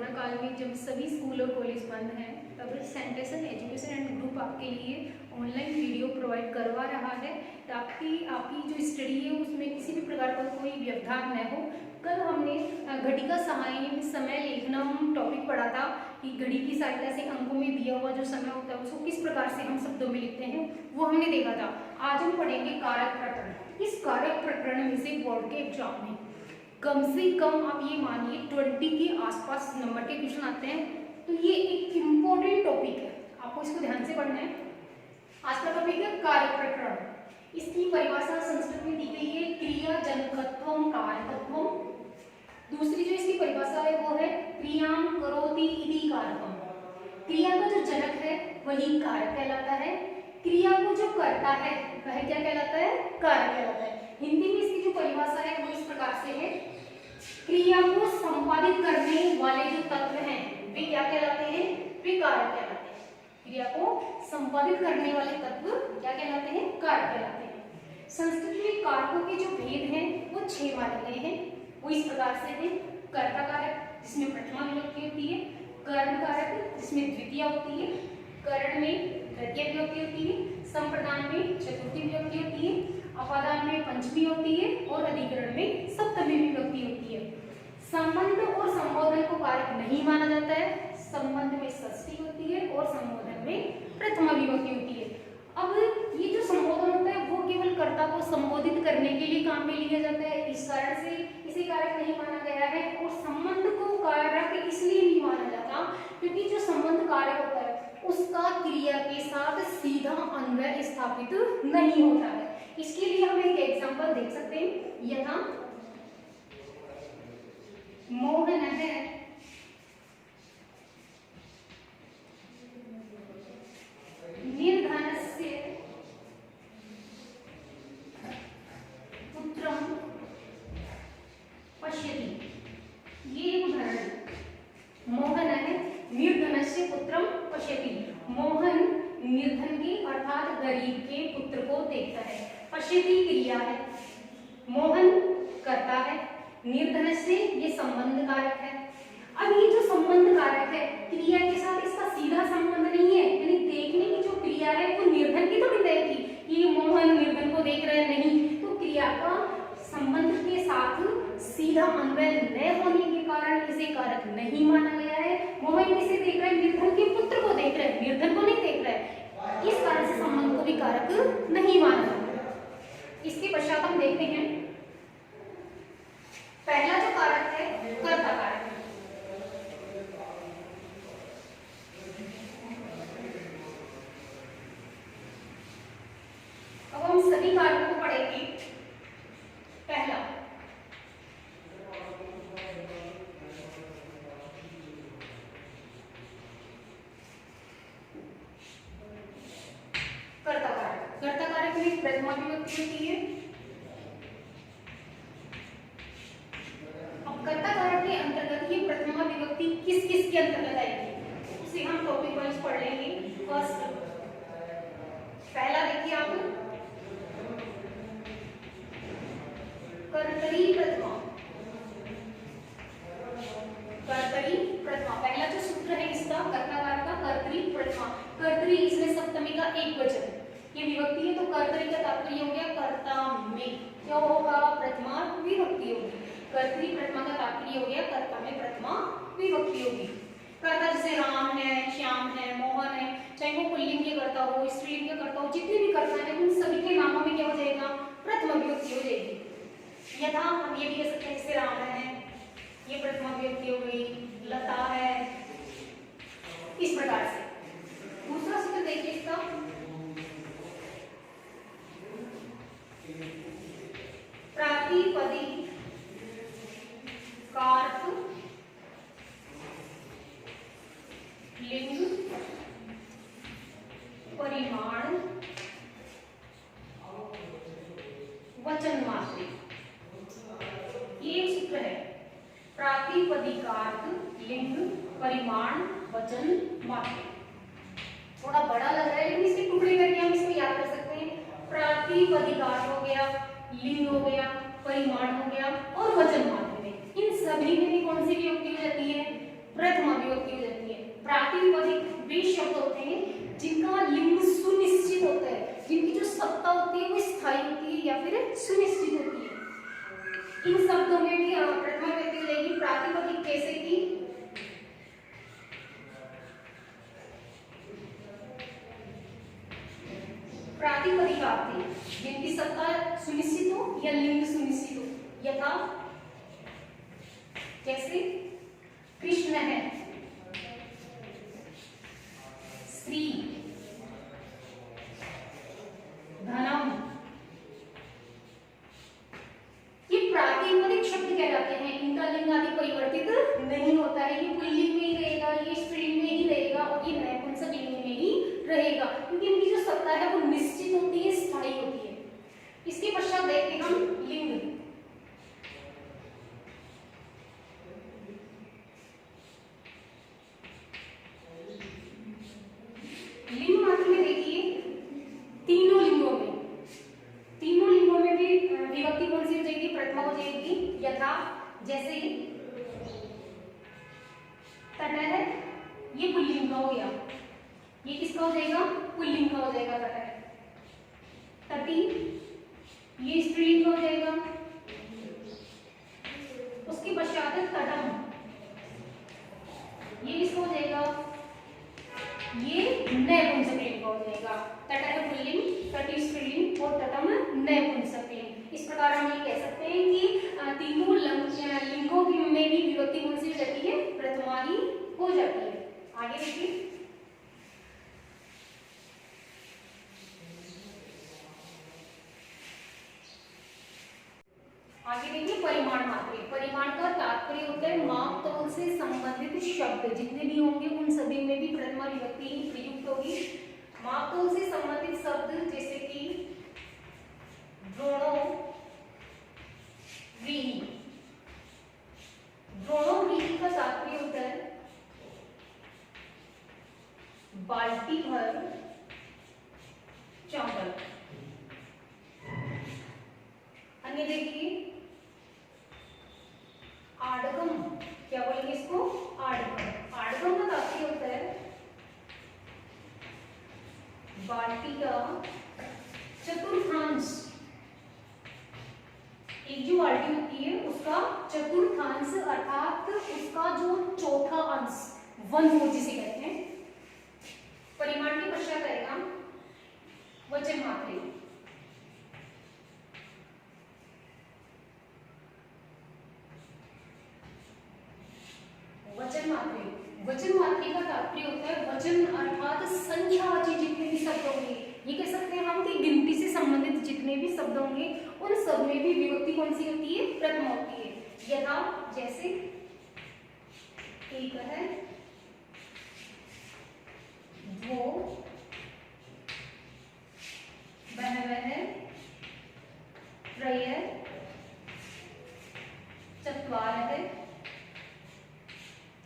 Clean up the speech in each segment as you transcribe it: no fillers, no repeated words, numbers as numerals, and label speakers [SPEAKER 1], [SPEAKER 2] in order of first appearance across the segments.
[SPEAKER 1] Corona काल में जब सभी स्कूल और कॉलेज बंद हैं तब सेंटेशन एजुकेशन एंड ग्रुप आपके लिए ऑनलाइन वीडियो प्रोवाइड करवा रहा है ताकि आपकी जो स्टडी है उसमें किसी भी प्रकार का कोई व्यवधान न हो। कल हमने घड़ी का समय लेखना टॉपिक पढ़ा था कि घड़ी की सहायता से अंकों में दिया हुआ जो समय होता है उसको किस प्रकार से हम शब्दों में लिखते हैं वो हमने देखा था। आज हम पढ़ेंगे कारक प्रकरण। इस कारक प्रकरण में से बोर्ड के एग्जाम में कम से कम आप ये मानिए 20 के आसपास नंबर के क्वेश्चन आते हैं, तो ये एक इम्पोर्टेंट टॉपिक है, आपको इसको ध्यान से पढ़ना है। आज का टॉपिक है कारक प्रकरण। इसकी परिभाषा संस्कृत में दी गई है क्रिया जनकत्वम कारकत्वम। दूसरी जो इसकी परिभाषा है वो है क्रियाम करोति इति कारकम। क्रिया का जो जनक है वही कारक कहलाता है, क्रिया को जो करता है वह क्या कहलाता है, कारक कहलाता है। हिंदी में इसकी जो परिभाषा है वो इस प्रकार से है, क्रिया को संपादित करने वाले जो तत्व हैं वे क्या कहलाते हैं, वे कारक कहलाते हैं। क्रिया को संपादित करने वाले तत्व क्या कहलाते हैं, कारक कहलाते हैं। संस्कृत में कारकों के जो भेद हैं वो 6 माने गए हैं। वो इस प्रकार से है, कर्ता कारक जिसमें प्रथमा विभक्ति होती है, कर्ण कारक जिसमें द्वितीया होती है, करण में तृतीय विभक्ति होती है, संप्रदान में चतुर्थी विभक्ति होती है, अपादान में पंचमी होती है और अधिकरण में सप्तमी विभक्ति होती है। संबंध और संबोधन को कारक नहीं माना जाता है, संबंध में षष्ठी होती है और संबोधन में प्रथमा विभक्ति होती है। अब ये जो संबोधन होता है वो केवल कर्ता को संबोधित करने के लिए काम में लिया जाता है, इस कारण से इसे कारक नहीं माना गया है। और संबंध को कारक इसलिए नहीं माना जाता क्योंकि जो संबंध कारक होता है उसका क्रिया के साथ सीधा अन्वय स्थापित नहीं होता है। इसके लिए हम एक एग्जांपल देख सकते हैं, यथा मोहन है निर्धनस्य पुत्रं पश्यति। ये एक उदाहरण है, मोहन है निर्धनस्य पुत्रं पश्यति। मोहन निर्धन के अर्थात गरीब के पुत्र को देखता है। पश्यति क्रिया है, मोहन करता है, निर्धन से ये संबंध कारक है। अब ये जो संबंध कारक है क्रिया के साथ इसका सीधा संबंध नहीं है, यानी देखने की जो क्रिया है वो निर्धन की थोड़ी रहेगी कि मोहन निर्धन को देख रहे हैं, नहीं। तो क्रिया का संबंध के साथ सीधा अन्वय न होने के कारण इसे कारक नहीं माना गया है। मोहन किसे देख रहा है, निर्धन के पुत्र को देख रहे हैं, निर्धन को नहीं देख रहा है, इस कारण से संबंध को भी कारक नहीं माना। इसके पश्चात हम देखते हैं पहला जो कारक है कर्ता कारक। अब हम सभी कारकों को पढ़ेंगे। पहला कर्ता कारक। कर्ता कारक में प्रथमा विभक्ति होती है। अब कर्ता कारक के अंतर्गत ये प्रथमा विभक्ति किस किस के अंतर्गत आएगी उसे हम टॉपिक वाइज पढ़ लेंगे। फर्स्ट पहला देखिए आप, कर्तरी प्रथमा। कर्तरी प्रथमा पहला जो सूत्र है इसका कर्ता कारक का, कर्तरी प्रथमा। कर्तरी इसमें सप्तमी का एक वचन ये विभक्ति है, तो कर्तरी का तात्पर्य हो गया कर्ता में क्या होगा, प्रथमा विभक्ति होगी। कर्तरी प्रथमा का तात्पर्य हो गया कर्ता में प्रथमा विभक्ति होगी। कर्ता जैसे राम है, श्याम है, मोहन है, चाहे वो पुल्लिंग के कर्ता हो, स्त्रीलिंग के कर्ता हो, जितने भी कर्ता है उन सभी के नामों में क्या हो जाएगा, प्रथमा विभक्ति हो जाएगी। यथा हम ये भी कह सकते हैं जैसे राम है, ये प्रथमा विभक्ति हो गई, लता है, इस प्रकार से। दूसरा सूत्र देखिए इसका, प्रातिपदिक कारक लिंग परिमाण वचन मात्रे। ये एक सूत्र है, प्रातिपदिकार्थ लिंग परिमाण वचन मात्रे। थोड़ा बड़ा लग रहा है लेकिन इसके टुकड़े करके हम इसको याद कर सकते हैं। प्रातिपदिकार्थ हो गया, लिंग हो गया, परिमाण हो गया और वचन मात्रे में, इन सभी में भी कौन सी विभक्ति हो जाती है, प्रथमा विभक्ति हो जाती है। प्रातिपदिक वे शब्द होते हैं जिनका लिंग सुनिश्चित होता है, जिनकी जो सत्ता होती है वो स्थायी होती है या फिर सुनिश्चित होती है। इन शब्दों में भी प्रथमा विभक्ति हो जाएगी। प्रातिपदिक कैसे की प्रातिपदिक आते जिनकी सत्ता सुनिश्चित हो या लिंग सुनिश्चित हो। यथा जैसे कृष्ण है, श्री, धनम, ये प्रातिपदिक शब्द कहलाते हैं। इनका लिंग आदि परिवर्तित नहीं होता है, ये पुल्लिंग में ही रहेगा, ये स्त्रीलिंग में ही रहेगा और ये नपुंसक लिंग में ही रहेगा, क्योंकि इनकी जो सत्ता है वो निश्चित होती है, स्थायी होती है। इसके पश्चात देखते हैं हम लिंग। लिंग मात्र में देखिए तीनों लिंगों में भी विभक्ति कौन सी हो जाएगी? प्रथमा हो जाएगी। यथा जैसे तट है, ये पुल्लिंग का हो गया, ये किसका हो जाएगा? पुल्लिंग का हो जाएगा तट है। तटी, ये स्त्रीलिंग का हो जाएगा। उसके पश्चात है तटम, ये किसका हो जाएगा? ये नपुंसक लिंग का हो जाएगा। तट है पुल्लिंग, तटी स्त्रीलिंग और तटम नपुंसक लिंग। इस प्रकार हम ये कह सकते हैं कि तीनों लिंगों में भी विभक्ति कौन सी हो जाती है? प्रथमा ही हो जाती है। आगे देखिए परिमाण मात्रे। परिमाण का तात्पर्य होता है माप तौल से संबंधित शब्द जितने भी होंगे उन सभी में भी प्रथमा विभक्ति ही प्रयुक्त होगी। माप तौल से संबंधित शब्द जैसे कि द्रोणों, व्रीहि। द्रोणों व्रीहि का तात्पर्य होता है बाल्टी भर चावल। अन्य देखिए आड़गम, क्या बोलेंगे इसको? आड़गम। आड़गम का तात्पर्य होता है बाल्टी का चतुर्थांश। एक जो बाल्टी होती है उसका चतुर्थांश अर्थात उसका जो चौथा अंश, 1/4 जिसे कहते हैं। परिमाण के पश्चात आएगा वचन मात्रे। वचन मात्रे, वचन मात्रे का तात्पर्य होता है वचन अर्थात संख्यावाची जितने भी शब्द होंगे, ये कह सकते हैं हम कि गिनती से संबंधित जितने भी शब्द होंगे उन सब में भी विभक्ति कौन सी होती है? प्रथमा होती है। यथा जैसे एक है, वो, वह, त्रय, चत्वारः,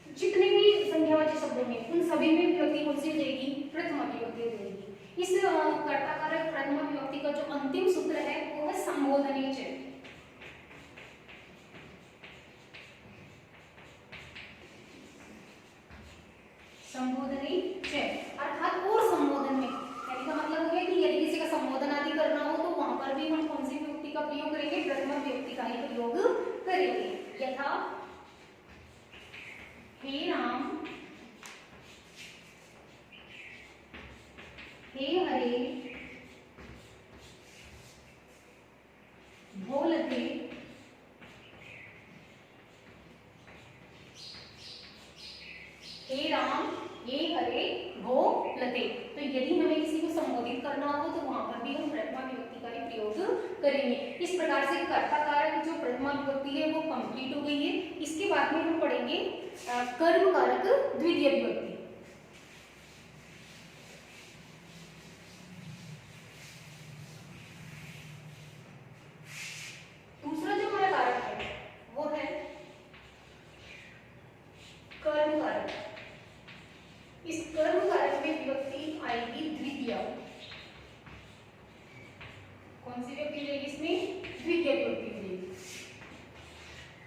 [SPEAKER 1] जितने भी संख्यावाची शब्द होंगे उन सभी में विभक्ति कौन सी हो जाएगी? प्रथमा विभक्ति हो जाएगी। इस कर्ताकारक प्रथमा विभक्ति का जो अंतिम सूत्र है वो है संबोधनी च। संबोधनी च अर्थात और संबोधन में, यानी का मतलब हो गया कि यदि किसी का संबोधन आदि करना हो तो वहां पर भी हम कौन सी विभक्ति का प्रयोग करेंगे? प्रथमा विभक्ति का ही प्रयोग करेंगे। यथा हे राम, हे हरे, भो लते, हे राम, हे हरे, भो लते। तो यदि हमें किसी को संबोधित करना हो तो वहां पर भी हम प्रथमा विभक्ति का ही प्रयोग करेंगे। इस प्रकार से कर्ताकारक जो प्रथमा विभक्ति है वो कंप्लीट हो गई है। इसके बाद में हम पढ़ेंगे कर्म कारक द्वितीय विभक्ति। दूसरा जो हमारा कारक है वो है कर्म कारक। इस कर्म कारक में विभक्ति आएगी द्वितीय। कौन सी विभक्ति मिलेगी इसमें? द्वितीय विभक्ति मिलेगी।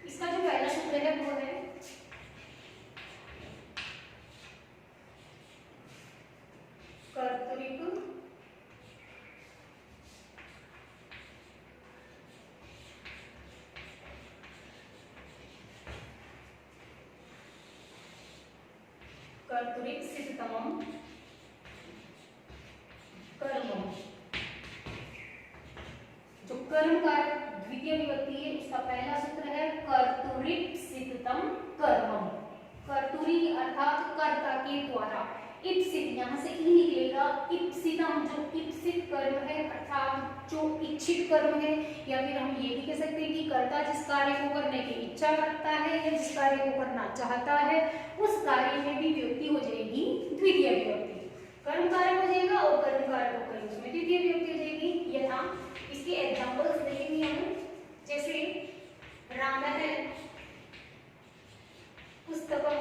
[SPEAKER 1] इसका जो पहला सूत्र है वो है कर्तुरीप्सिततमं कर्मम्। जो कर्म का द्वितीय विभक्ति है उसका पहला सूत्र है कर्तुरीप्सिततम कर्मम्। कर्तुरी अर्थात कर्ता के द्वारा, इप्सित यहाँ से ई निकलेगा, इप्सितम जो इप्सित कर्म है अर्थात जो इच्छित कर्म है, या फिर हम ये भी कह सकते हैं कि कर्ता जिस कार्य को करने की इच्छा रखता है या जिस कार्य को करना चाहता है उस कार्य में भी विभक्ति हो जाएगी द्वितीय विभक्ति। कर्म कारक हो जाएगा और कर्म कारक होकर उसमें द्वितीय विभक्ति हो जाएगी। यथा इसके एग्जांपल्स देखेंगे हम, जैसे राम है पुस्तकम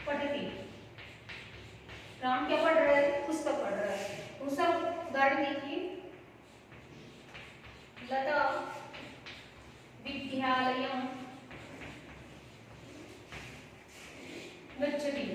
[SPEAKER 1] पढ़ती, राम क्या पढ़ रहा है, पुस्तक पढ़ रहा है। दूसरा उदाहरण देखिए, लता विद्यालयम गच्छति,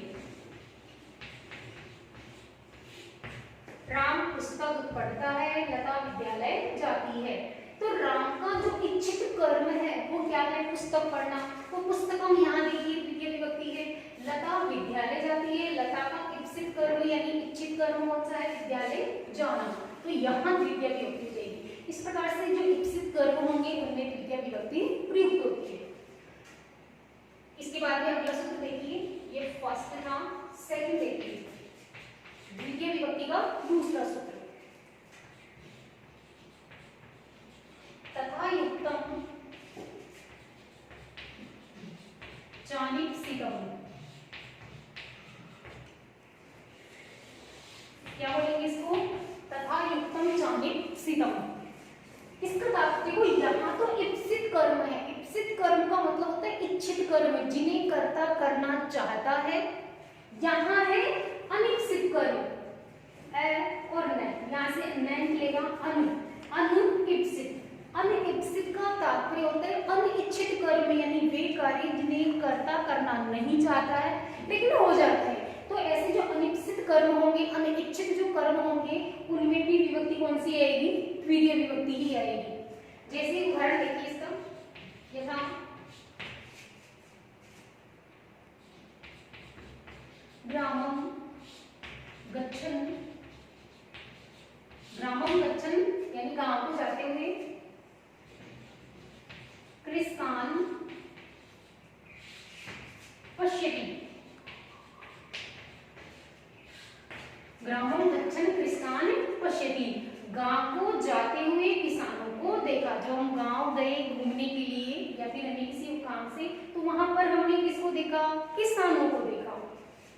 [SPEAKER 1] राम पुस्तक पढ़ता है, लता विद्यालय जाती है। तो राम का जो इच्छित कर्म है वो क्या है, पुस्तक पढ़ना। तो पुस्तकम यहाँ देखिए द्वितीय विभक्ति है, लता विद्यालय जाती है, लता का इच्छित कर्म यानी इच्छित कर्म कौन सा है, विद्यालय जाना, तो यहाँ द्वितीय विभक्ति हो जाएगी। इस प्रकार से जो इच्छित कर्म होंगे उनमें द्वितीय विभक्ति प्रयुक्त होती है। इसके बाद में अगला सूत्र देखिए, ये फर्स्ट था, सेकंड देखिए द्वितीय विभक्ति का दूसरा सूत्र, तथा युक्तम चाणिक्यम। क्या बोलेंगे इसको, तथा युक्तम चाणिक्यम। इसका तात्पर्य देखो, यहाँ तो इप्सित कर्म है, इप्सित कर्म का मतलब होता है इच्छित कर्म जिन्हें कर्ता करना चाहता है। यहाँ है अनिश्चित कर्म, ए और न, यहाँ से न निकलेगा अनुइप्सित। अनिश्चित का तात्पर्य होता है अनिच्छित कर्म यानी वे कार्य जिन्हें कर्ता करना नहीं चाहता है लेकिन हो जाता है। तो ऐसे जो अनिश्चित कर्म होंगे, अनिच्छित जो कर्म होंगे उनमें भी विभक्ति कौन सी आएगी, द्वितीय विभक्ति ही आएगी। जैसे उदाहरण देखिए इसका, यथा ग्रामम गच्छन्, ग्रामम गच्छन् यानी गांव को जाते हुए, कृषकान् पश्यति, ग्रामम गच्छन् कृषकान् पश्यति, गांव को जाते हुए किसानों को देखा। जो हम गांव गए घूमने के लिए या फिर अन्य किसी काम से, तो वहां पर हमने किसको देखा, किसानों को देखा।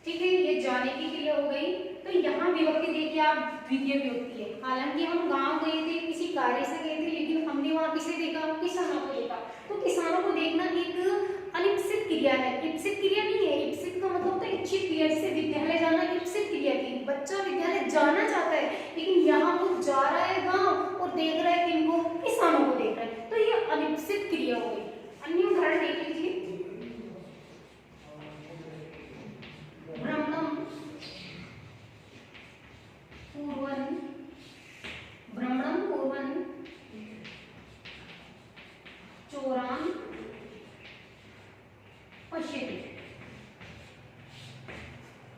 [SPEAKER 1] ठीक है, ये जाने की क्रिया हो गई। तो यहाँ विभक्ति देखिए आप द्वितीय विभक्ति है, हालांकि हम गांव गए थे, किसी कार्य से गए थे, लेकिन हमने वहां किसे देखा, किसानों को देखा। तो किसानों को देखना एक अनिश्चित क्रिया है, इप्सित क्रिया नहीं है। इप्सित का मतलब होता है इच्छित क्रिया, जैसे विद्यालय जाना इप्सित क्रिया थी, बच्चा विद्यालय जाना चाहता है, लेकिन यहाँ वो जा रहा है गाँव और देख रहा है किनको, किसानों को देख रहा है, तो ये अनिश्चित क्रिया हो गई। अन्य उदाहरण देख लीजिए, भ्रमणम पूर्वन्, भ्रमणम पूर्वन् चोरान् पश्यति,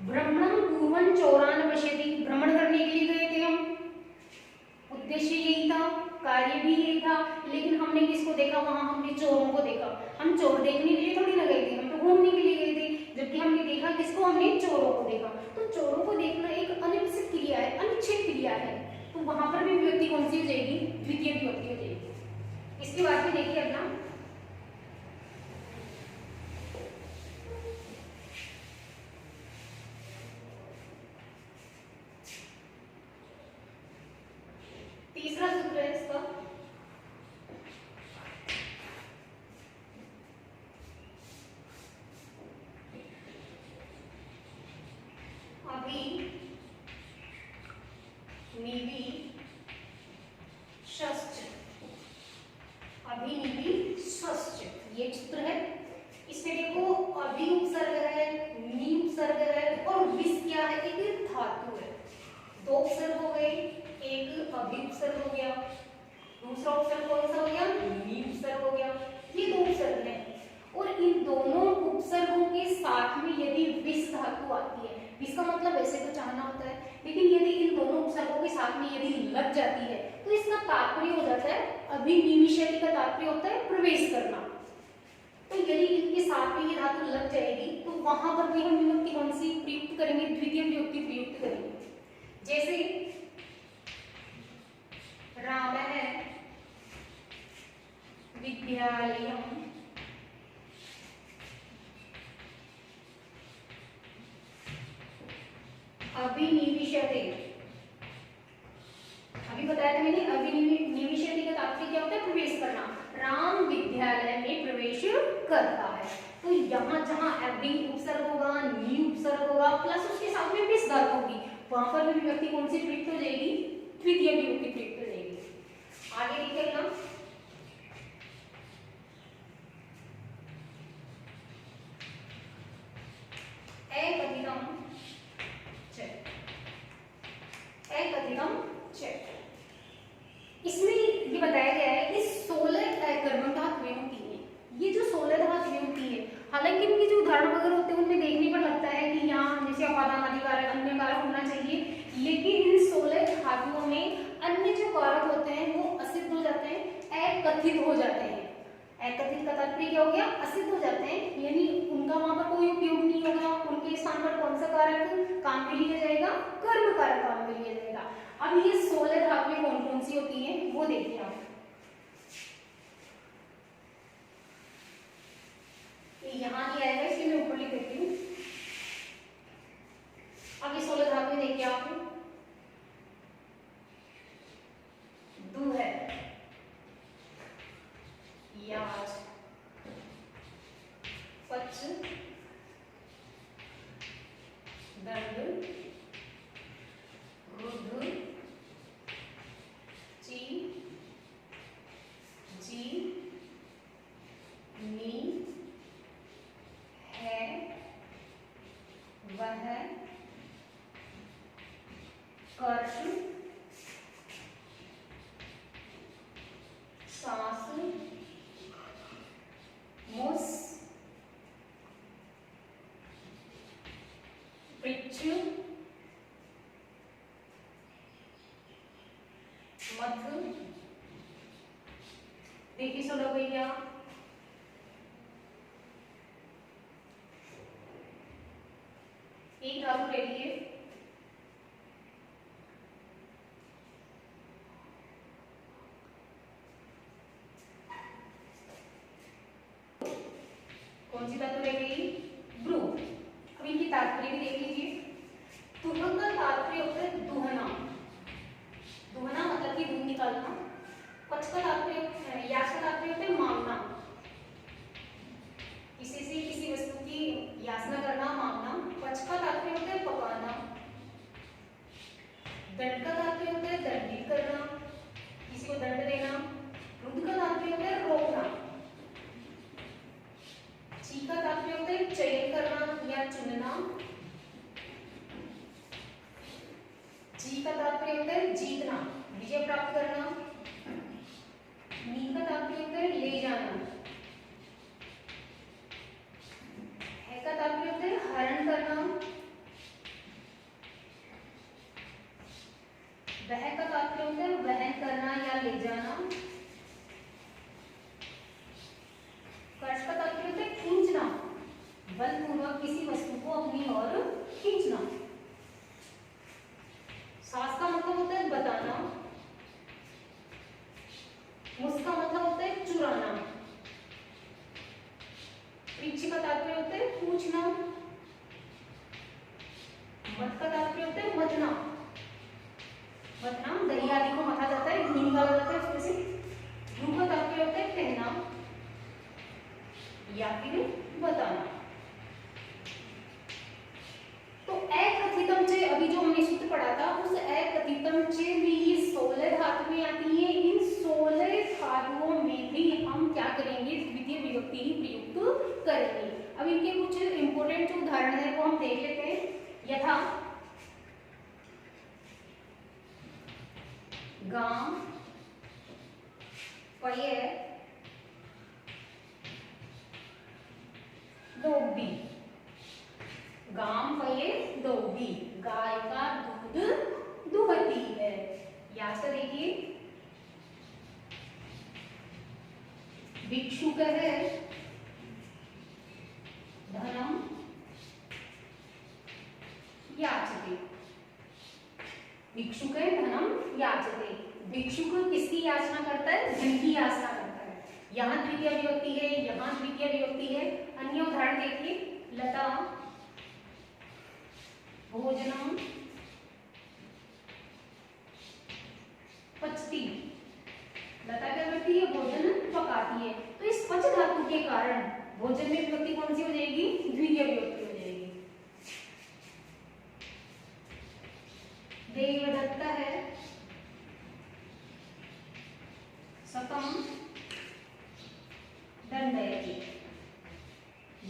[SPEAKER 1] भ्रमणम पूर्वन् चोरान् पश्यति, भ्रमण करने के लिए गए थे हम, उद्देश्य यही था, कार्य भी यही था, लेकिन हमने किसको देखा, वहां हमने चोरों को देखा। हम चोर देखने के लिए थोड़ी ना गए थे, हम तो घूमने के लिए गए थे, जबकि हमने देखा किसको, हमने चोरों को देखा। तो चोरों को देखना एक अनिश्चित क्रिया है, अनिच्छित क्रिया है, तो वहां पर भी विभक्ति कौन सी हो जाएगी, द्वितीय विभक्ति हो जाएगी। इसके बाद में देखिए अगला, तीसरा सूत्र है इसका, अभी निधि षष्ठ, अभिनिधि षष्ठ ये सूत्र है। इसमें देखो अभि उपसर्ग है, नि उपसर्ग है और विस क्या है, एक धातु है। दो उपसर्ग हो गए, एक अभि उपसर्ग हो गया, दूसरा उपसर्ग कौन सा हो गया, नि उपसर्ग हो गया। ये दो उपसर्ग हैं और इन दोनों उपसर्गों के साथ में यदि विस धातु आती है, विस का मतलब वैसे तो चाहना होता है, लेकिन यदि इन दोनों उपसर्गों के साथ में यदि लग जाती है तो इसका तात्पर्य हो जाता है अभिनिवेशति का तात्पर्य होता है प्रवेश करना। तो यदि इनके साथ में ये धातु लग जाएगी तो वहां पर भी हम विभक्ति कौन सी प्रयुक्त करेंगे, द्वितीय विभक्ति प्रयुक्त करेंगे। जैसे रामः विद्यालयम् अभिनिवेशते, अभी बताया था मैंने, अभिनिवेशते का तात्पर्य क्या होता है, प्रवेश करना। राम विद्यालय में प्रवेश करता है। तो यहाँ जहाँ अभि उपसर्ग होगा, नी उपसर्ग होगा, प्लस उसके साथ में विस धातु होगी, वहां पर भी विभक्ति कौन सी प्रयुक्त हो जाएगी, तृतीय विभक्ति प्रयुक्त हो जाएगी। आगे देखिएगा, एकधिकम च, एकधिकम च, इसमें ये बताया गया है कि 16 कर्मक धातुएं होती हैं। ये जो 16 धातुएं होती है, हालांकि इनके जो उदाहरण वगैरह होते हैं उनमें देखने पर लगता है कि यहाँ जैसे अपादान आदि कारक अन्य कारक होना चाहिए, लेकिन इन 16 धातुओं में अन्य जो कारक होते हैं वो असिद्ध हो जाते हैं, अकथित हो जाते हैं। अकथित का तात्पर्य क्या हो गया, असिद्ध हो जाते हैं, यानी उनका वहां पर कोई उपयोग नहीं होगा। उनके स्थान पर कौन सा कारक काम में लिया जाएगा, कर्म कारक काम में लिया जाएगा। अब ये 16 धातुएं कौन कौन सी होती हैं वो देखिए आप। यहाँ नहीं आएगा इसलिए मैं ऊपर लिख देती हूँ। अब ये 16 धातुएं देखिए आप, दु है, याज, पच, दंड, रुद्र, ची, जी, नी, है, वह, कर्ष, सांस, मुस, पृच्छ, मध। देखिए सुनो भैया, एक धातु ले लिए, कौन सी धातु रह गई, ब्रू। अब इनकी तात्पर्य भी देख लीजिए। दुह का तात्पर्य होता है दुहना, दुहना मतलब कि दूध निकालना। पच का तात्पर्य, यास का तात्पर्य होता है मांगना, किसी से किसी वस्तु की याचना करना, मांगना। पच का तात्पर्य होता है पकाना। दंड का तात्पर्य होता है दंडित करना, किसी को दंड देना। रुद्र का तात्पर्य होता है रोकना। ची का तात्पर्य होता है चयन करना या चुनना। जी का तात्पर्य होता है जीतना, विजय प्राप्त करना। नी का तात्पर्य होता है ले जाना। है का तात्पर्य होता है हरण करना। वह का तात्पर्य होता है वहन करना या ले जाना। कर्ष का तात्पर्य होता है खींचना, बलपूर्वक किसी वस्तु को अपनी ओर खींचना। सास का मतलब होता है बताना। मुस का मतलब होता है चुराना। पृच्छ का तात्पर्य होता है पूछना। मत का तात्पर्य होता है मथना, मथना दही आदि को मथा जाता है, घी निकाला जाता है उसमें से। ध्रुव का तात्पर्य होता है कहना या फिर बताना। तो एकथितम चे, अभी जो हमने सूत्र पढ़ा था उस एकथितम चे में ये 16 धातुएं आती हैं। इन 16 धातुओं में भी हम क्या करेंगे, द्वितीय विभक्ति ही प्रयुक्त करेंगे। अब इनके कुछ इंपॉर्टेंट जो उदाहरण है वो हम देख लेते हैं। यथा गांव, पय, लोग भी। गाम पये दोगी, गाय का दूध दुहती है। याद से देखिए, भिक्षुक है धनम याचते, भिक्षुक है धनम याचते। भिक्षुक किसकी याचना करता है? धन की याचना करता है। यहाँ द्वितीय विभक्ति है, यहाँ द्वितीय विभक्ति है। अन्य उदाहरण देखिए, लता भोजनम पचती, लता क्या करती है? भोजन पकाती है। तो इस पच धातु के कारण भोजन में विभक्ति कौन सी हो जाएगी? द्वितीय विभक्ति हो जाएगी। देवदत्त है सकम दंडयति,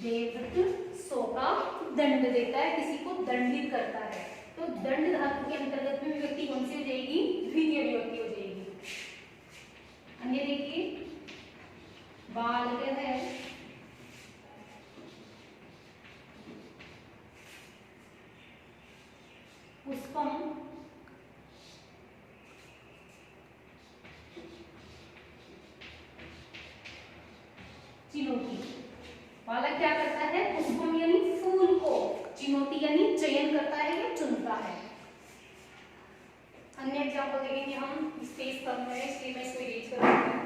[SPEAKER 1] देवदत्त 100 का दंड देता है, किसी को दंडित करता है। तो दंड धातु के अंतर्गत में विभक्ति कौन सी हो जाएगी? द्वितीय विभक्ति हो जाएगी। अन्य देखिए, बालक है पुष्पम चिनोती, बालक क्या करता है? पुष्पम यानी फूल को, चिनोती यानी चयन करता है या चुनता है। अन्य एग्जाम्पल देखेंगे हम, स्पेस कम है इसलिए मैं इसको इरेज कर देती हूं।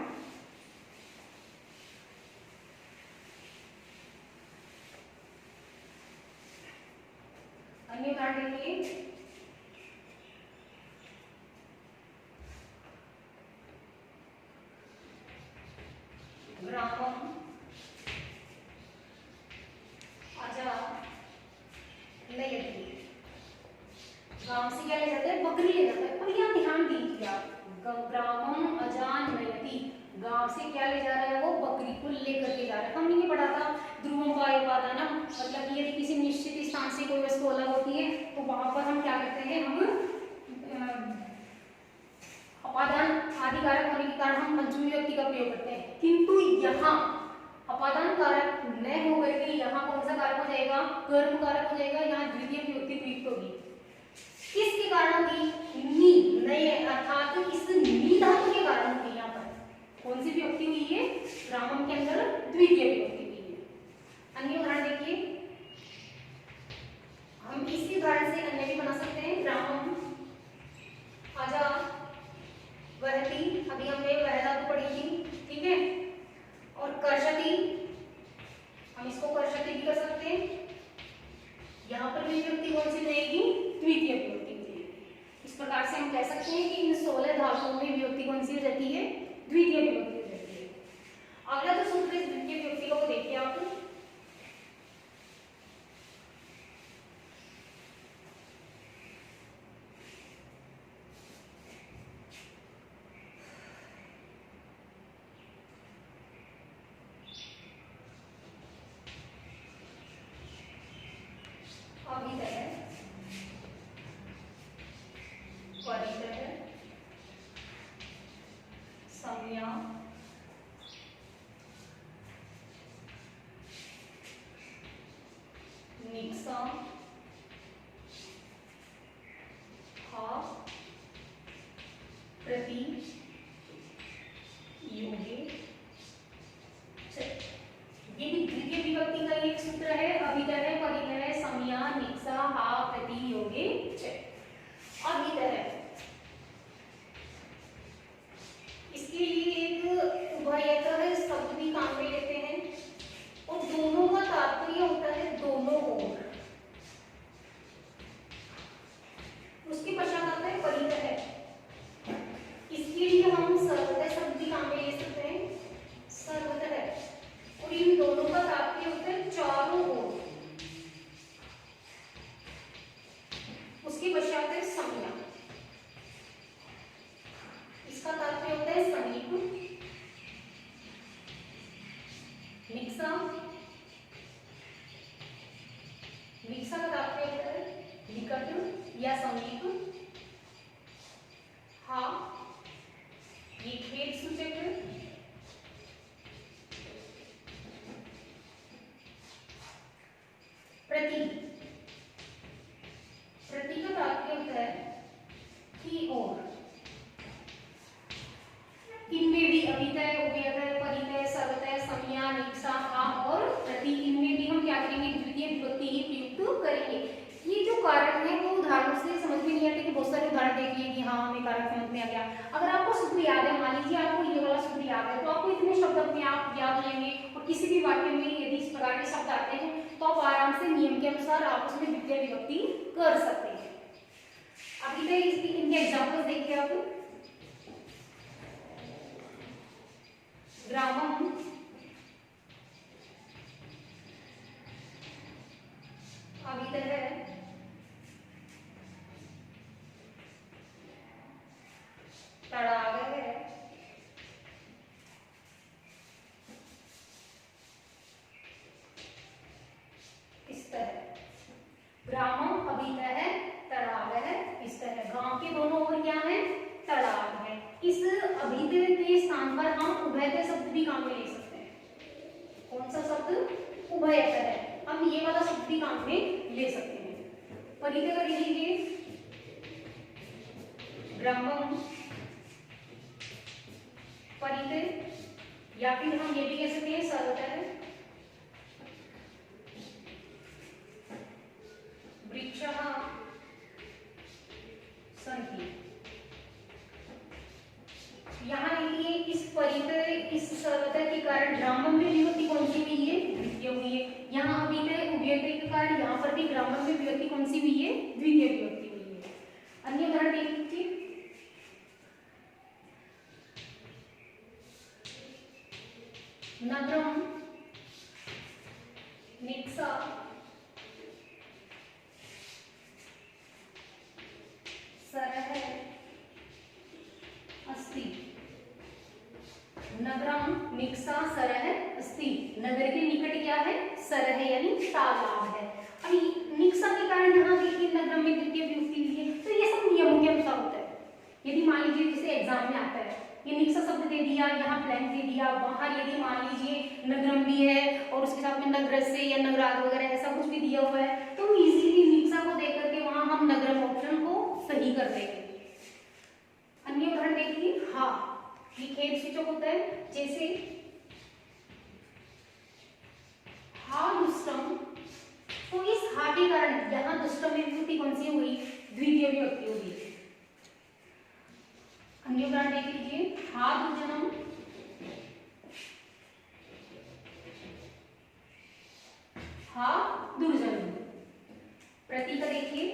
[SPEAKER 1] अन्य उदाहरण देखिए, ग्रामम अजा नयति, गांव से क्या ले जाता है? बकरी ले जाता है। और यहाँ ध्यान दीजिए आप, ग्रामम अजान नयति, गांव से क्या ले जा रहा है? वो बकरी को लेकर के जा रहा है। हमने ये पढ़ा था ध्रुवम वायुपादानम, मतलब यदि किसी निश्चित स्थान से कोई वस्तु अलग होती है तो वहां पर हम क्या करते हैं? हम अपादान आदि कारक होने के कारण हम पंचमी विभक्ति का प्रयोग करते हैं। किंतु यहाँ अपादान कारक न होकर के यहाँ कौन सा कारक हो जाएगा? कर्म कारक हो जाएगा। यहाँ द्वितीय विभक्ति प्रयुक्त होगी। किसके कारण होगी? नी, नए, अर्थात इस नी धातु के कारण होगी। यहाँ पर कौन सी विभक्ति हुई है? ग्रामम के अंदर द्वितीय विभक्ति हुई है। अन्य उदाहरण देखिए, हम इसी उदाहरण से अन्य भी बना सकते हैं। ग्रामम आजा वहती, अभी हमने वह धातु पढ़ी थी, ठीक है। और कर्षति, हम इसको कर्षति भी कर सकते हैं। यहाँ पर भी विभक्ति कौन सी रहेगी? द्वितीय विभक्ति रहेगी। इस प्रकार से हम कह सकते हैं कि इन 16 धातुओं में विभक्ति कौन सी हो जाती है? द्वितीय विभक्ति हो जाती है। अगला जो सूत्र है द्वितीय विभक्ति का, वो देखिए आप, संज्ञा निक्सा हा प्रति योगे, ये भी द्वितीय विभक्ति का एक सूत्र है। अभिधय परिधय संज्ञा निक्सा हा प्रति योगे च। अभिधय, इसके लिए एक उभयतर शब्द भी काम में लेते हैं और दोनों का तात्पर्य होता है दोनों ओर। उसके पश्चात आता है परिधय, इसके लिए हाँ हमें कारक समझ में आ गया। अगर आपको सूत्र याद है, मान लीजिए आपको ये वाला सूत्र याद है, तो आपको इतने शब्द अपने आप याद हो जाएंगे और किसी भी वाक्य में यदि इस प्रकार के शब्द आते हैं तो आप आराम से नियम के अनुसार आप उसमें द्वितीय विभक्ति कर सकते हैं। अब इनके एग्जाम्पल देखिए आप। ग्रामम अभितः तड़ागः स्तः। ग्रामम अभितः तड़ागः स्तः। गांव के दोनों ओर क्या है? तड़ाग है। इस अभितः के स्थान पर हम उभयतः शब्द भी काम में ले सकते हैं। कौन सा शब्द? उभयतः है। हम ये वाला शब्द भी काम में ले सकते हैं। परितः कर लीजिए, ग्रामम परितः, या फिर हम ये भी कह सकते हैं सर्वतः वृक्षः सन्ति। यहाँ देखिए इस परितः, इस सर्वतः के कारण ग्रामम में विभक्ति कौन सी हुई है? द्वितीय हुई है। यहाँ अभितः उभयतः के कारण यहाँ पर भी ग्रामम में विभक्ति कौन सी हुई है? द्वितीय विभक्ति हुई है। अन्य उदाहरण देख लीजिए। नगरम निक्सा सरः अस्ति। नगरम निक्सा सरः अस्ति। नगर के निकट क्या है? सरः यानी तालाब है। अभी निक्सा के कारण यहाँ देखिए नगरम में द्वितीय विभक्ति हुई है। तो ये सब नियमों के अनुसार होता है। यदि मान लीजिए जैसे एग्जाम में आता है, ये निक्सा शब्द दे दिया, यहाँ ब्लैंक दे दिया, बाहर यदि मान लीजिए नगरम भी है और उसके साथ में नगर से या नगरात वगैरह ऐसा कुछ भी दिया हुआ है, तो इजीली निक्सा को देख करके वहां हम नगरम ऑप्शन को सही कर देंगे। अन्य उदाहरण देखिए, हा, ये खेद सूचक होता है। जैसे हा दुष्टम, तो इस हा के कारण यहाँ दुष्टम में विभक्ति कौन सी हुई? द्वितीय विभक्ति होगी। अन्य उदाहरण देख लीजिए, हा दुर्जनम, हा दुर्जनम। प्रतीक देखिए,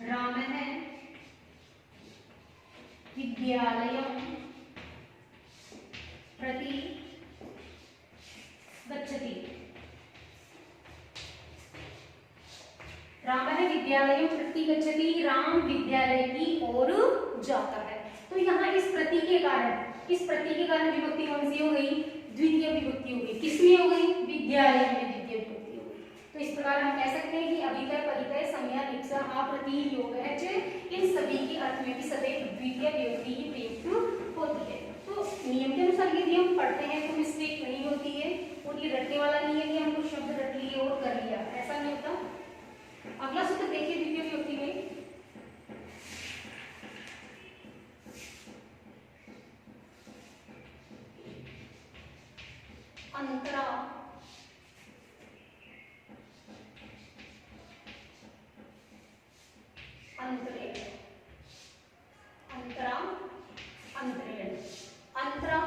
[SPEAKER 1] रामः विद्यालयं प्रति गच्छति। रामः विद्यालयं प्रति गच्छति, राम विद्यालय की ओर जाता है। तो यहाँ इस प्रति के कारण विभक्ति कौन सी हो गई? द्वितीय विभक्ति हो गई। किसमें हो गई? विद्यालय में द्वितीय विभक्ति हो गई। तो इस प्रकार हम कह सकते हैं कि अभितः, परितः, संज्ञा, निक्सा, हा, प्रति, योगः, इन सभी के अर्थ में भी सदैव द्वितीय विभक्ति ही प्रयुक्त होती है। तो नियम के अनुसार यदि हम पढ़ते हैं तो मिस्टेक नहीं होती है, और ये रटने वाला नहीं है कि हम कुछ शब्द रट लिए और कर लिया, ऐसा नहीं होता। अगला सूत्र देखिए द्वितीय विभक्ति में, अंतरा, अंतरेण, अंतरा, अंतरेण। अंतरा,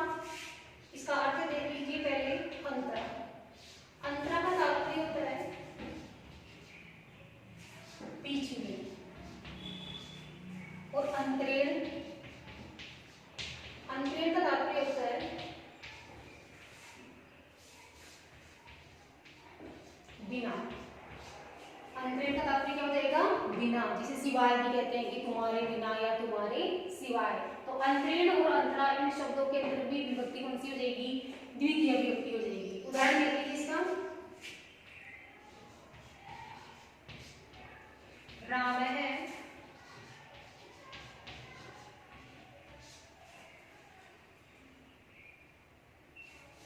[SPEAKER 1] इसका अर्थ देख लीजिए पहले। अंतरा, अंतरा का तात्पर्य होता है बीच में, और अंतरेण, अंतरेण का तात्पर्य होता है बिना। अंतरेण का तात्पर्य क्या हो जाएगा? बिना। जिसे सिवाय भी कहते हैं कि तुम्हारे बिना या तुम्हारे सिवाय। तो अंतरेण और अंतरा, इन शब्दों के अंदर भी विभक्ति कौन सी हो जाएगी? द्वितीय विभक्ति हो जाएगी। उदाहरण देख लीजिए इसका, रामः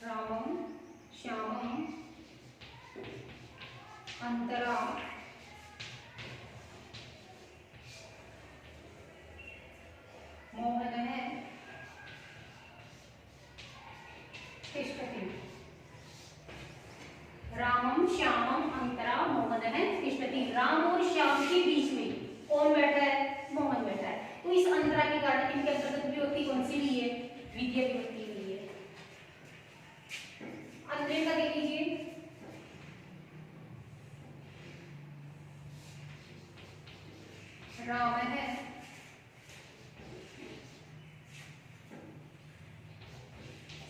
[SPEAKER 1] रामम श्यामम अंतरा मोहनः तिष्ठति। रामम श्यामम अंतरा मोहनः तिष्ठति। राम और श्याम के बीच में कौन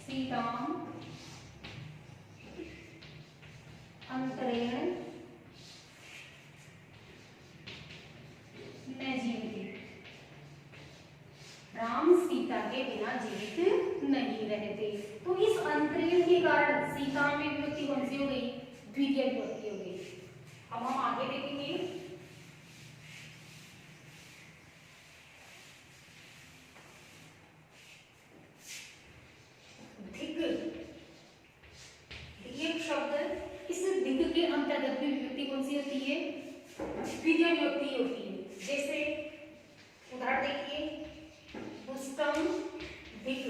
[SPEAKER 1] सीताम अंतरेण न जीवित। राम सीता के बिना जीवित नहीं रहते। तो इस अंतरेण के कारण सीता में विभक्ति कौन सी हो गई? द्वितीय विभक्ति हो गई। अब हम आगे देखेंगे। एक शब्द, इस दिग के अंतर्गत भी विभक्ति कौन सी होती है? द्वितीय विभक्ति होती है। जैसे उदाहरण देखिए, दुष्टम दिक्।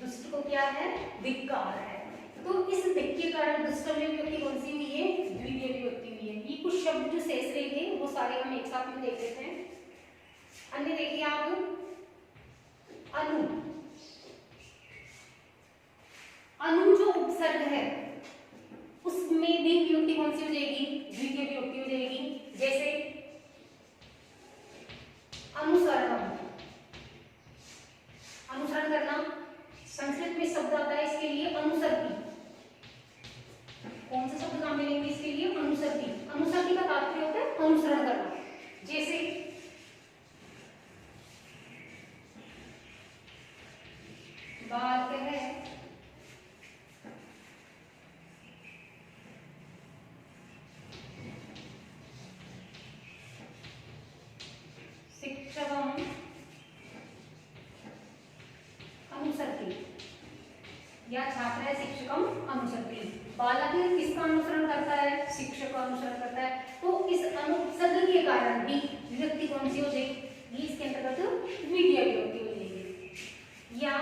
[SPEAKER 1] दुष्ट को क्या है? दिक् का अर्थ है। तो इस दिक् के कारण दुष्टम में विभक्ति कौन सी हुई है? द्वितीय विभक्ति हुई है। ये कुछ शब्द जो शेष रहे थे वो सारे हम एक साथ में देख लेते हैं। अन्य देखिए आप, अनु। अनु जो उपसर्ग है उसमें भी विभक्ति कौन सी हो जाएगी? द्वितीय विभक्ति हो जाएगी। जैसे अनुसरणम, अनुसरण करना, संस्कृत में शब्द आता है इसके लिए अनुसरती। कौन सा शब्द काम में लेंगे इसके लिए? अनुसरती। अनुसरती का तात्पर्य होता है अनुसरण करना। जैसे बालकः शिक्षकम् अनुसरति, या छात्र है शिक्षकम् अनुसरति। बालक किसका अनुसरण करता है? शिक्षक का अनुसरण करता है। तो इस अनुपसर्ग के कारण भी विभक्ति कौन सी हो जाएगी? ये इसके अंतर्गत द्वितीय विभक्ति हो जाएगी। या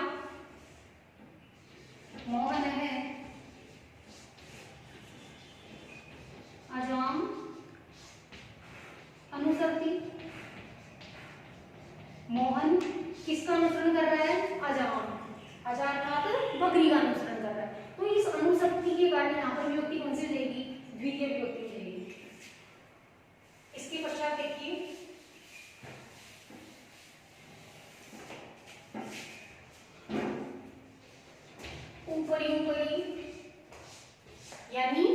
[SPEAKER 1] मोहन है अजाम अनुसरति। मोहन किसका अनुसरण कर रहा है? अजाम। अजाम अर्थात बकरी का अनुसरण कर रहा है। तो इस अनुसक्ति के कारण यहाँ पर विभक्ति कौन सी हो जाएगी? द्वितीय विभक्ति हो जाएगी। इसके पश्चात देखिए, ऊपरी ऊपरी, यानी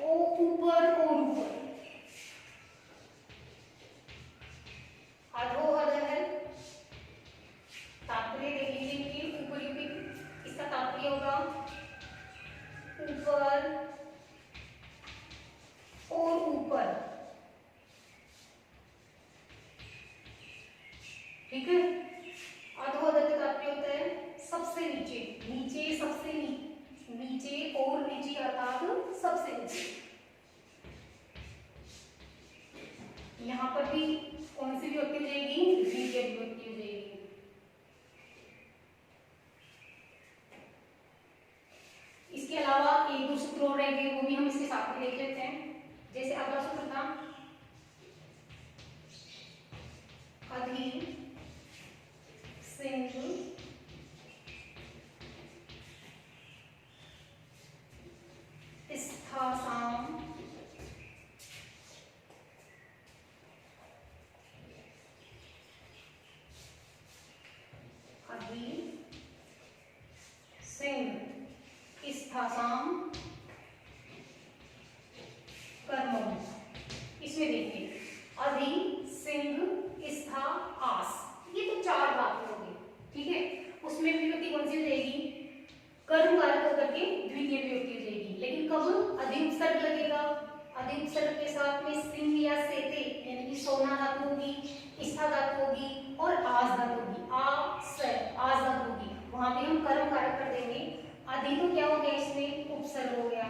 [SPEAKER 1] ओ ऊपर और ऊपर। अधोहद है, तात्पर्य देख लीजिए कि ऊपरी ऊपरी, इसका तात्पर्य होगा ऊपर और ऊपर। ठीक है। अधोहद का तात्पर्य होता है सबसे नीचे, नीचे सबसे नीचे और नीचे अर्थात सबसे नीचे। यहाँ पर भी कौन सी विभक्ति हो जाएगी? द्वितीय विभक्ति हो जाएगी। इसके अलावा एक दो सूत्र और रहेंगे, वो भी हम इसके साथ में देख लेते हैं। जैसे अगला सूत्र था अधि सिंह स्थासाम अधि सिंह स्थासाम कर्मम। इसमें देखिए अधि सिंह स्था आस, ये तो चार बातें हो गई। ठीक है। उसमें विभक्ति कौन सी हो जाएगी? कर्म कारक होकर के द्वितीय विभक्ति हो जाएगी। लेकिन कब? अधि उपसर्ग लगेगा। अधि उपसर्ग के साथ में सिंह या सेते यानी कि सोना धातु होगी, स्था धातु होगी और आस धातु होगी। आस धातु होगी, वहां पे हम कर्म कारक कर देंगे। अधि तो क्या हो गया? इसमें उपसर्ग हो गया।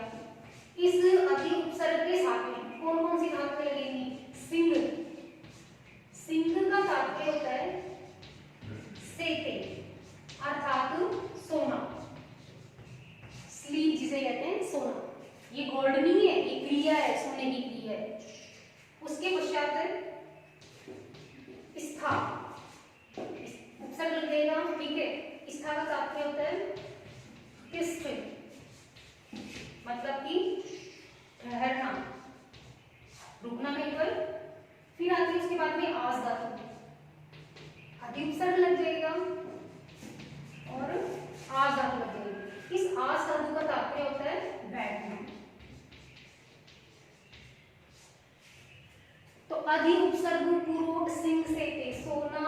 [SPEAKER 1] इस अधि उपसर्ग के साथ में कौन कौन सी धातुएं लगेंगी? सिंह। सिंह का तात्पर्य होता है सेते अर्थात सोना, स्लीव जिसे कहते हैं सोना। ये गोल्ड नहीं है, ये क्रिया है, सोने की क्रिया है। उसके पश्चात स्था उपसर्ग लग जाएगा। ठीक है। स्था का तात्पर्य होता है तिष्ठ, मतलब कि ठहरना, रुकना कहीं पर। फिर आती है उसके बाद में आस धातु, अधि उपसर्ग लग जाएगा और आस धातु लग जाएगी। इस आस धातु का तात्पर्य होता है बैठना। तो अधि उपसर्ग पूर्वक सिंह से ते सोना,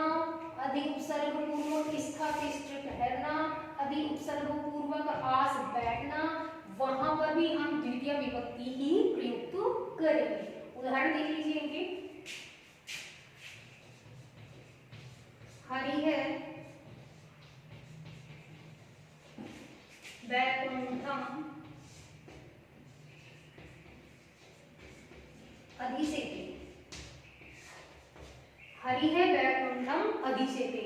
[SPEAKER 1] अधि उपसर्ग पूर्वक स्थापिष्ट ठहरना, अधि उपसर्ग पूर्वक आस बैठना, वहां पर भी हम द्वितीय विभक्ति ही प्रयुक्त करेंगे। उदाहरण देख लीजिए इनके। हरि है, वैकुंठम, अधिसेते। हरि है वैकुंठम अधिसेते,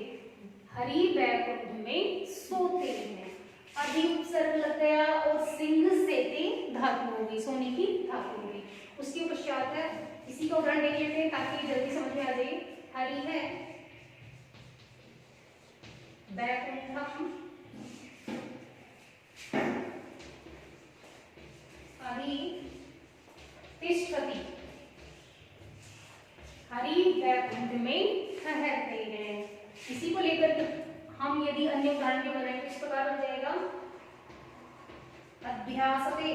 [SPEAKER 1] हरि वैकुंठ में सोते हैं। अधि उपसर्ग लग गया और सिंह सेते धातु हो गई, सोने की धातु हो गई। उसके पश्चात है, इसी का उदाहरण देख लेते हैं ताकि जल्दी समझ में आ जाए। हरि है वैकुंठम अधि तिष्ठति, हरि वैकुंठ में ठहरते हैं। इसी को लेकर हम यदि अन्य उदाहरण भी बनाएं तो इस प्रकार हो जाएगा। अध्यासते,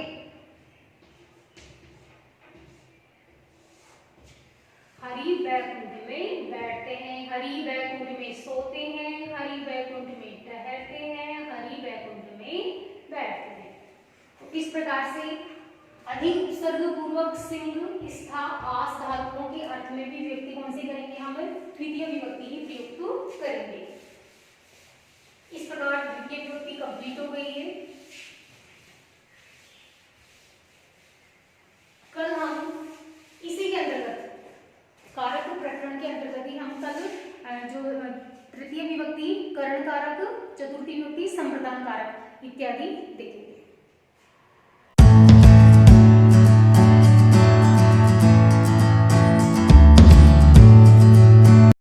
[SPEAKER 1] हरि वैकुंठ में बैठते हैं, हरि वैकुंठ में सोते हैं, हरि वैकुंठ में ठहरते हैं, हरि वैकुंठ में बैठते हैं। तो इस प्रकार से अधिक उपसर्ग पूर्वक सिंह स्था आस धातुओं के अर्थ में भी व्यक्ति कौन से करेंगे, हम द्वितीय विभक्ति ही प्रयुक्त करेंगे। इस प्रकार द्वितीय विभक्ति कंप्लीट हो गई है। कल हम इसी के अंतर्गत कारक प्रकरण के अंतर्गत ही हम कल जो तृतीय विभक्ति, कर्ण कारक, चतुर्थी विभक्ति, संप्रदान कारक इत्यादि देखेंगे।